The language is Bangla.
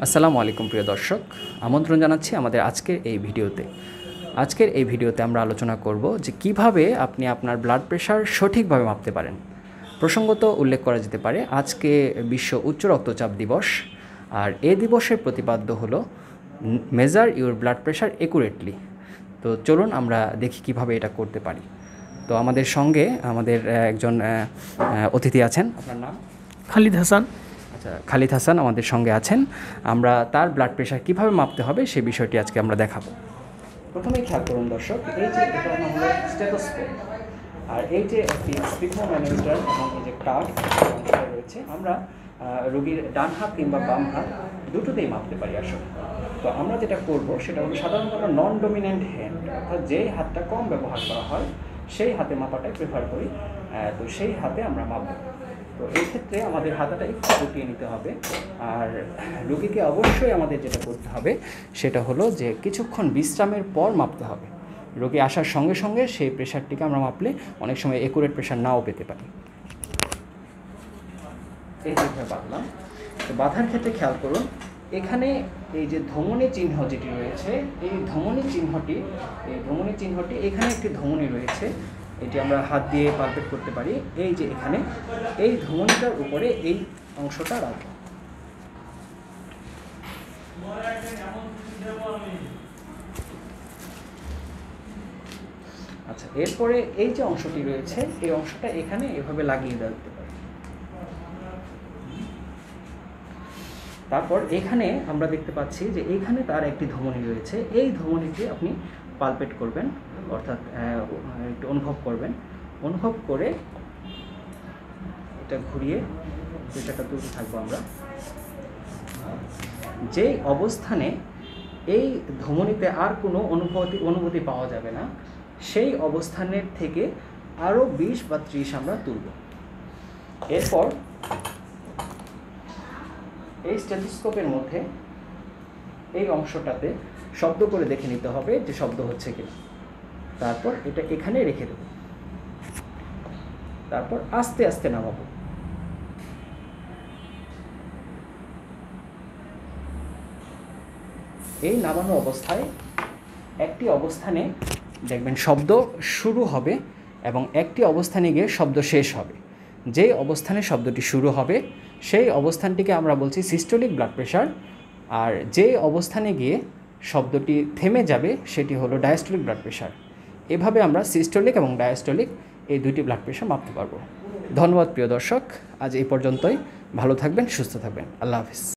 আসসালামু আলাইকুম প্রিয় দর্শক, আমন্ত্রণ জানাচ্ছি আমাদের আজকের এই ভিডিওতে। আজকের এই ভিডিওতে আমরা আলোচনা করব যে কিভাবে আপনি আপনার ব্লাড প্রেশার সঠিকভাবে মাপতে পারেন। প্রসঙ্গত উল্লেখ করা যেতে পারে আজকে বিশ্ব উচ্চ রক্তচাপ দিবস, আর এই দিবসের প্রতিপাদ্য হলো measure your blood pressure accurately. তো চলুন আমরা দেখি কিভাবে এটা করতে পারি। তো আমাদের সঙ্গে আমাদের একজন অতিথি আছেন। আপনার নাম? খালিদ হাসান। আচ্ছা, খালিদ হাসান আমাদের সঙ্গে আছেন। আমরা তার ব্লাড প্রেশার কীভাবে মাপতে হবে সেই বিষয়টি আজকে আমরা দেখাবো। প্রথমেই খেয়াল করুন দর্শক, এই যে এটার নাম হলো স্টেথোস্কোপ, আর এই যে একটি স্পিগমোম্যানোমিটার এবং এই যে কার্ভ অংশটা রয়েছে, আমরা রোগীর ডান হাত কিংবা বাম হাত দুটোতেই মাপতে পারি আসলে। তো আমরা যেটা করব সেটা হলো সাধারণত আমরা নন ডমিন্যান্ট হ্যান্ড, অর্থাৎ যেই হাতটা কম ব্যবহার করা হয় সেই হাতে মাপাটাই প্রেফার করি। তো সেই হাতে আমরা মাপব। তো এই ক্ষেত্রে আমাদের হাতাটা একটু গুটিয়ে নিতে হবে। আর রোগীকে অবশ্যই আমাদের যেটা করতে হবে সেটা হলো যে কিছুক্ষণ বিশ্রামের পর মাপতে হবে। রোগী আসার সঙ্গে সঙ্গে সেই প্রেশারটিকে আমরা মাপলে অনেক সময় একুরেট প্রেশার নাও পেতে পারি। এই যেভাবে বাঁধলাম, তো বাঁধার ক্ষেত্রে খেয়াল করুন, এখানে এই যে ধমনী চিহ্ন যেটি রয়েছে, এই ধমনী চিহ্নটি এখানে একটি ধমনী রয়েছে, এটি আমরা হাত দিয়ে পালপেট করতে পারি। এই যে এখানে এই ধমনীটার উপরে এই অংশটা রাখবো। আচ্ছা, এরপরে এই যে অংশটি রয়েছে এই অংশটা এখানে এভাবে লাগিয়ে দিতে পারি। তারপর এখানে আমরা দেখতে পাচ্ছি যে এইখানে তার একটি ধমনী রয়েছে, এই ধমনীকে আপনি পালপেট করবেন, অর্থাৎ একটু অনুভব করে এটা ঘুরিয়ে প্রেশারটা তুলতে থাকবো আমরা। যেই অবস্থানে এই ধমনীতে আর কোনো অনুভূতি পাওয়া যাবে না, সেই অবস্থানের থেকে আরও 20 বা 30 আমরা তুলব। এরপর এই স্টেথোস্কোপের মধ্যে এই অংশটাতে শব্দ করে দেখে নিতে হবে যে শব্দ হচ্ছে কিনা। তারপর এটা এখানে রেখে দেব, তারপর আস্তে আস্তে নামাবো। এই নামানো অবস্থায় একটি অবস্থানে দেখবেন শব্দ শুরু হবে এবং একটি অবস্থানে গিয়ে শব্দ শেষ হবে। যেই অবস্থানে শব্দটি শুরু হবে সেই অবস্থানটিকে আমরা বলছি সিস্টোলিক ব্লাড প্রেশার, আর যেই অবস্থানে গিয়ে শব্দটি থেমে যাবে সেটি হলো ডায়াস্টোলিক ব্লাড প্রেশার। এভাবে আমরা সিস্টোলিক এবং ডায়াস্টোলিক এই দুইটি ব্লাড প্রেশার মাপতে পারবো। ধন্যবাদ প্রিয় দর্শক, আজ এই পর্যন্তই। ভালো থাকবেন, সুস্থ থাকবেন। আল্লাহ হাফিজ।